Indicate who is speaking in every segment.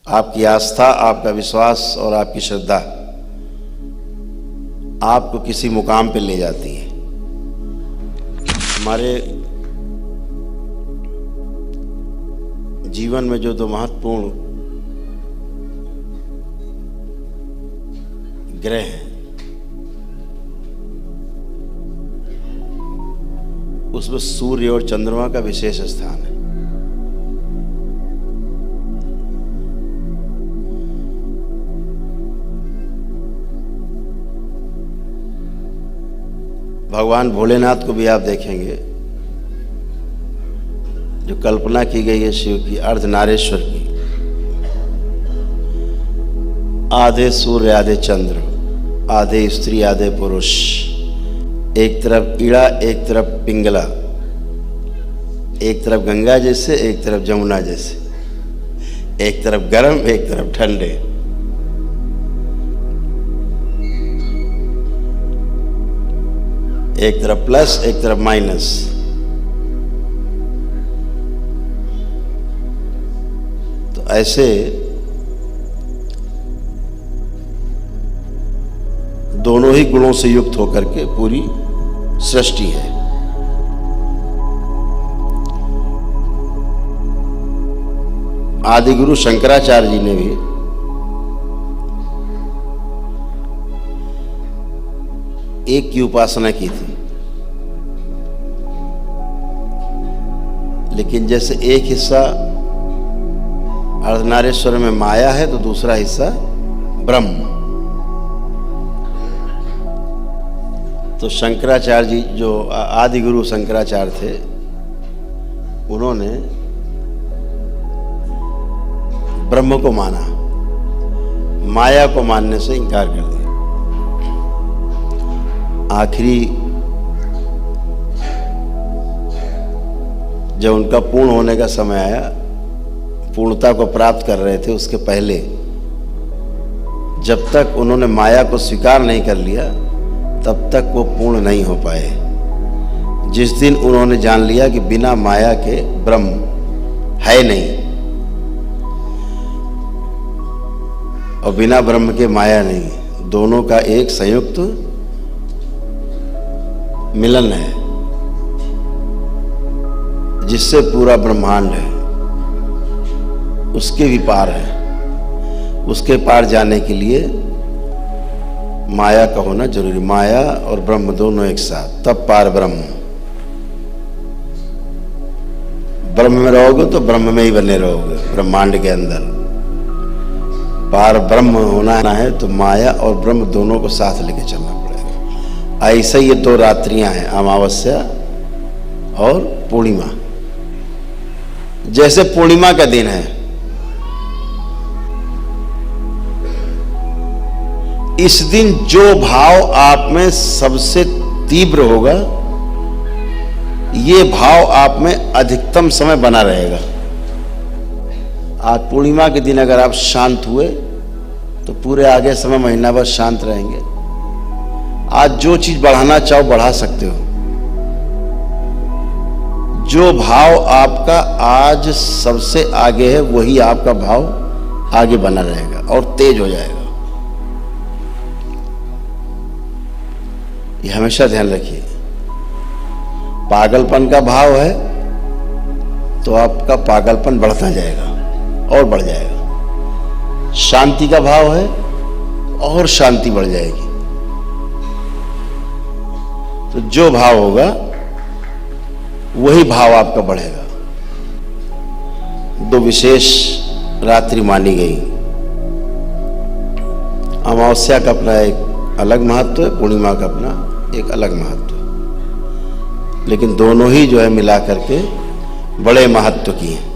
Speaker 1: आपकी आस्था, आपका विश्वास और आपकी श्रद्धा आपको किसी मुकाम पे ले जाती है। हमारे जीवन में जो दो महत्वपूर्ण ग्रह हैं, उसमें सूर्य और चंद्रमा का विशेष स्थान है। भगवान भोलेनाथ को भी आप देखेंगे, जो कल्पना की गई है शिव की, अर्धनारेश्वर की, आधे सूर्य आधे चंद्र, आधे स्त्री आधे पुरुष, एक तरफ ईड़ा एक तरफ पिंगला, एक तरफ गंगा जैसे एक तरफ जमुना जैसे, एक तरफ गर्म एक तरफ ठंडे। एक तरफ प्लस एक तरफ माइनस। तो ऐसे दोनों ही गुणों से युक्त होकर के पूरी सृष्टि है। आदि गुरु शंकराचार्य जी ने भी एक की उपासना की थी, लेकिन जैसे एक हिस्सा अर्धनारेश्वर में माया है तो दूसरा हिस्सा ब्रह्म। तो शंकराचार्य जी, जो आदि गुरु शंकराचार्य थे, उन्होंने ब्रह्म को माना, माया को मानने से इनकार कर दिया। आखिरी जब उनका पूर्ण होने का समय आया, पूर्णता को प्राप्त कर रहे थे, उसके पहले जब तक उन्होंने माया को स्वीकार नहीं कर लिया तब तक वो पूर्ण नहीं हो पाए। जिस दिन उन्होंने जान लिया कि बिना माया के ब्रह्म है नहीं और बिना ब्रह्म के माया नहीं, दोनों का एक संयुक्त मिलन है जिससे पूरा ब्रह्मांड है, उसके भी पार है। उसके पार जाने के लिए माया का होना जरूरी। माया और ब्रह्म दोनों एक साथ, तब पार ब्रह्म। ब्रह्म में रहोगे तो ब्रह्म में ही बने रहोगे, ब्रह्मांड के अंदर। पार ब्रह्म होना है तो माया और ब्रह्म दोनों को साथ लेके चलना पड़ेगा। ऐसे ये दो रात्रियां हैं, अमावस्या और पूर्णिमा। जैसे पूर्णिमा का दिन है, इस दिन जो भाव आप में सबसे तीव्र होगा, ये भाव आप में अधिकतम समय बना रहेगा। आज पूर्णिमा के दिन अगर आप शांत हुए तो पूरे आगे समय महीना भर शांत रहेंगे। आज जो चीज बढ़ाना चाहो बढ़ा सकते हो। जो भाव आपका आज सबसे आगे है वही आपका भाव आगे बना रहेगा और तेज हो जाएगा। ये हमेशा ध्यान रखिए। पागलपन का भाव है तो आपका पागलपन बढ़ता जाएगा और बढ़ जाएगा। शांति का भाव है और शांति बढ़ जाएगी। तो जो भाव होगा वही भाव आपका बढ़ेगा। दो विशेष रात्रि मानी गई। अमावस्या का अपना एक अलग महत्व है, पूर्णिमा का अपना एक अलग महत्व है, लेकिन दोनों ही जो है मिला करके बड़े महत्व की हैं।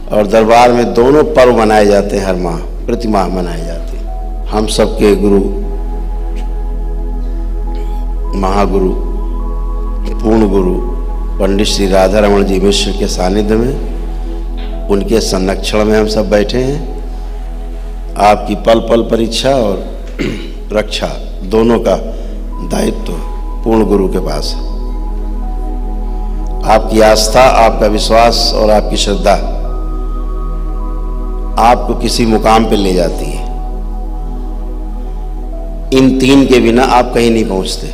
Speaker 1: और दरबार में दोनों पर्व मनाए जाते हैं, हर माह प्रति माह मनाए जाते हैं। हम सबके गुरु महागुरु पूर्ण गुरु पंडित श्री राधा रमण जी मिश्र के सानिध्य में, उनके संरक्षण में हम सब बैठे हैं। आपकी पल पल परीक्षा और रक्षा दोनों का दायित्व पूर्ण गुरु के पास है। आपकी आस्था, आपका विश्वास और आपकी श्रद्धा आपको किसी मुकाम पे ले जाती है। इन तीन के बिना आप कहीं नहीं पहुंचते।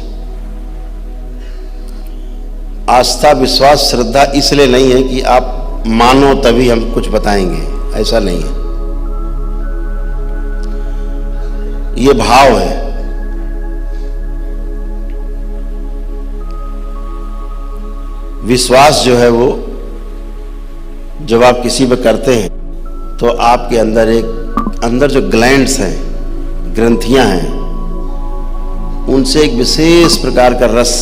Speaker 1: आस्था, विश्वास, श्रद्धा इसलिए नहीं है कि आप मानो तभी हम कुछ बताएंगे, ऐसा नहीं है। ये भाव है। विश्वास जो है वो जब आप किसी पे करते हैं तो आपके अंदर जो ग्लैंड्स हैं, ग्रंथियां हैं, उनसे एक विशेष प्रकार का रस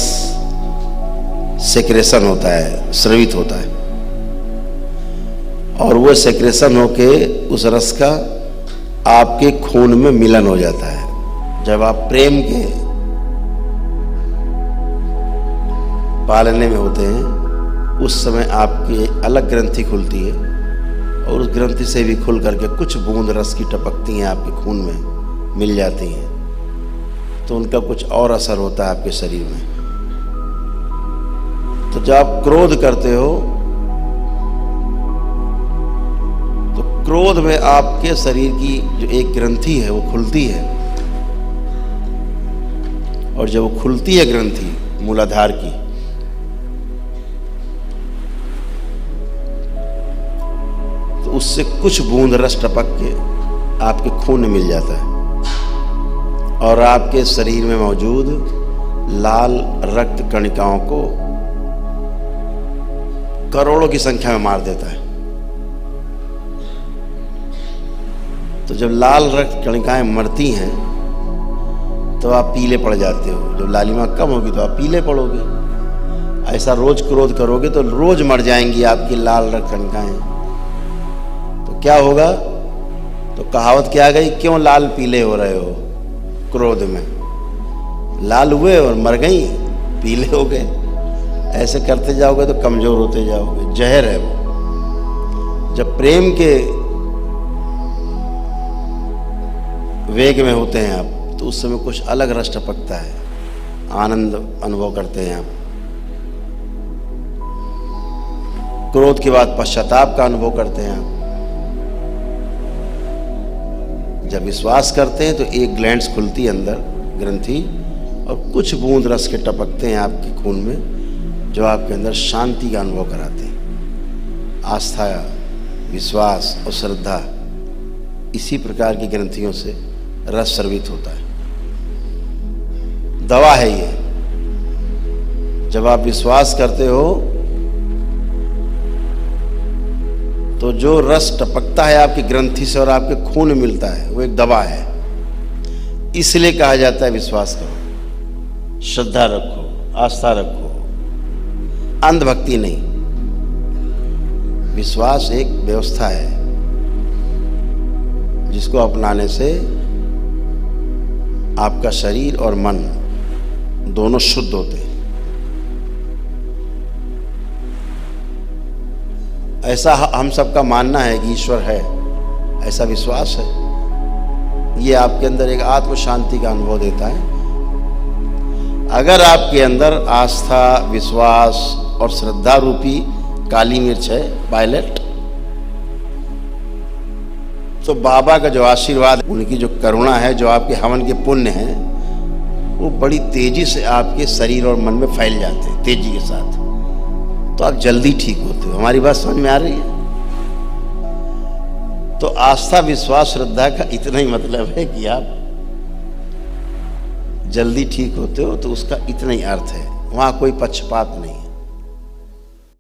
Speaker 1: सेक्रेशन होता है, स्रवित होता है, और वो सेक्रेशन होके उस रस का आपके खून में मिलन हो जाता है। जब आप प्रेम के पालने में होते हैं उस समय आपकी अलग ग्रंथि खुलती है और उस ग्रंथि से भी खुल करके कुछ बूंद रस की टपकती हैं, आपके खून में मिल जाती हैं, तो उनका कुछ और असर होता है आपके शरीर में। तो जब आप क्रोध करते हो तो क्रोध में आपके शरीर की जो एक ग्रंथि है वो खुलती है, और जब वो खुलती है ग्रंथि मूलाधार की, तो उससे कुछ बूंद रस टपक के आपके खून में मिल जाता है और आपके शरीर में मौजूद लाल रक्त कणिकाओं को करोड़ों की संख्या में मार देता है। तो जब लाल रक्त कणिकाएं मरती हैं तो आप पीले पड़ जाते हो। जब लालिमा कम होगी तो आप पीले पड़ोगे। ऐसा रोज क्रोध करोगे तो रोज मर जाएंगी आपकी लाल रक्त कणिकाएं। तो क्या होगा? तो कहावत क्या आ गई, क्यों लाल पीले हो रहे हो क्रोध में? लाल हुए और मर गई, पीले हो गए। ऐसे करते जाओगे तो कमजोर होते जाओगे। जहर है वो। जब प्रेम के वेग में होते हैं आप तो उस समय कुछ अलग रस टपकता है, आनंद अनुभव करते हैं आप। क्रोध के बाद पश्चाताप का अनुभव करते हैं आप। जब विश्वास करते हैं तो एक ग्लैंड्स खुलती है अंदर ग्रंथि और कुछ बूंद रस के टपकते हैं आपके खून में जो आपके अंदर शांति का अनुभव कराते हैं। आस्था, विश्वास और श्रद्धा, इसी प्रकार की ग्रंथियों से रस स्रवित होता है। दवा है ये। जब आप विश्वास करते हो तो जो रस टपकता है आपकी ग्रंथि से और आपके खून में मिलता है वो एक दवा है। इसलिए कहा जाता है विश्वास करो, श्रद्धा रखो, आस्था रखो, अंधभक्ति नहीं। विश्वास एक व्यवस्था है जिसको अपनाने से आपका शरीर और मन दोनों शुद्ध होते हैं। ऐसा हम सबका मानना है कि ईश्वर है, ऐसा विश्वास है। ये आपके अंदर एक आत्म शांति का अनुभव देता है। अगर आपके अंदर आस्था, विश्वास और श्रद्धा रूपी काली मिर्च है, वायलेट, तो बाबा का जो आशीर्वाद, उनकी जो करुणा है, जो आपके हवन के पुण्य हैं, वो बड़ी तेजी से आपके शरीर और मन में फैल जाते हैं, तेजी के साथ। तो आप जल्दी ठीक होते हो। हमारी बात समझ में आ रही है? तो आस्था, विश्वास, श्रद्धा का इतना ही मतलब है कि आप जल्दी ठीक होते हो, तो उसका इतना ही अर्थ है। वहां कोई पक्षपात नहीं।